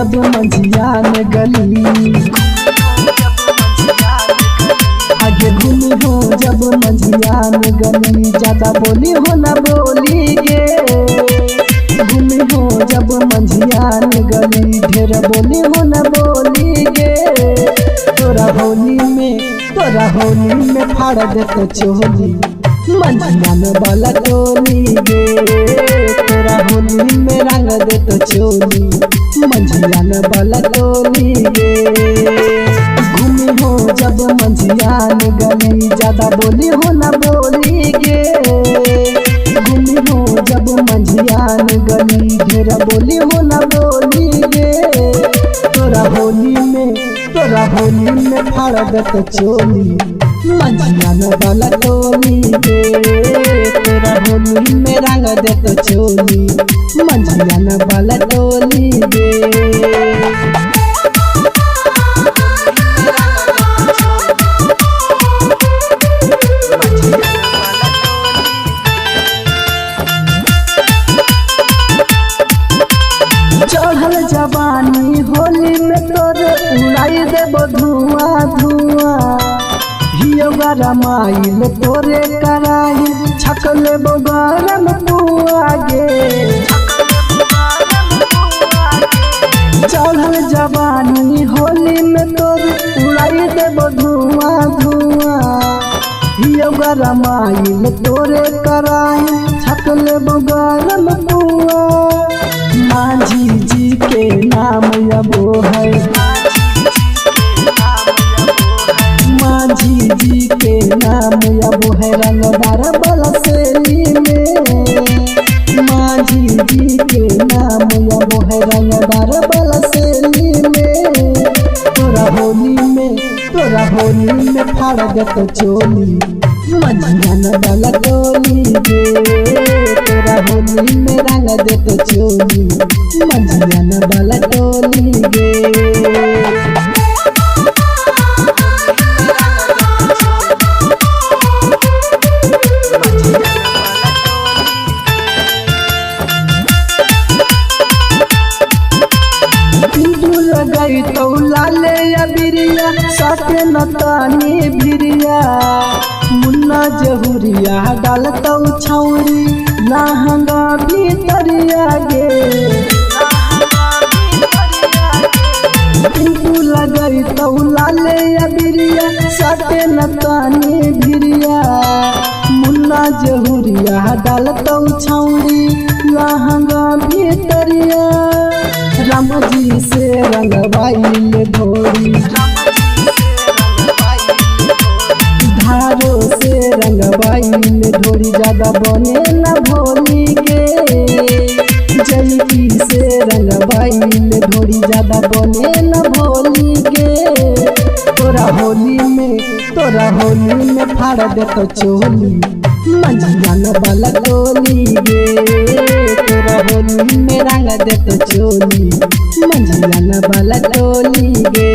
जब मंझियान गली, आगे घूमी हो जब मंझियान गली। ज्यादा बोली हो न बोली गे, घूमी हो जब मंझियान गली। ढेर बोली हो न बोली गे, तोरा होली में फाड़ दे तो चोली मंझियान वाला टोली गे। तोरा होली में रंग दे तो चोली मंझियान वाला टोली गे। घूमी हो जब मंझियान गली, ज्यादा बोली हो न बोली गे। घूमी हो जब मंझियान गली, ढेर बोली हो न बोली गे। तोरा होली में फाड़ दे तो चोली मंझियान वाला टोली गे। तोरा होली में रंग दे तो चोली मंझियान वाला टोली गे। चढ़ल जवानी होली में तोर उड़ाई देबो धुआं धुआं। हियो गरमाइल तोरे कराई छक लेबो गरम पुआ गे। चढ़ल जवानी होली में तोर उड़ाई देबो धुआं धुआं। हियो गरमाइल तोरे कराई छक लेबो गरम पुआ। माझी जी के नाम अबो है, माझी जी के नाम अबो है रंगदार बलसेली में। माझी जी के नाम अबो है रंगदार बलसेली में। तोरा होली में फाड़ दे तो चोली मंझियान वाला टोली गे। तोरा होली में रंग दे तो चोली मंझियान वाला टोली गे। गई तो लाले या बिरिया साथे नतानी बिरिया। मुन्ना जहुरिया डालता छौरी लहंगा भीतरिया गे। पिंटू लगई तो लाले या बिरिया साथे नतानी बिरिया। मुन्ना जहुरिया डालता छौरी लहंगा भीतरिया। राम जी से रंगवाइल ढोरी, धारो से रंगवाइल ढोरी। ज्यादा बने न भोली गे, जयकी से रंगवाइल ढोरी। ज्यादा बने न भोली गे। तोरा होली में फाड़ दे तो चोली मंझियान वाला टोली गे। तोरा होली में रंग दे तो चोली मंझियान वाला टोली गे।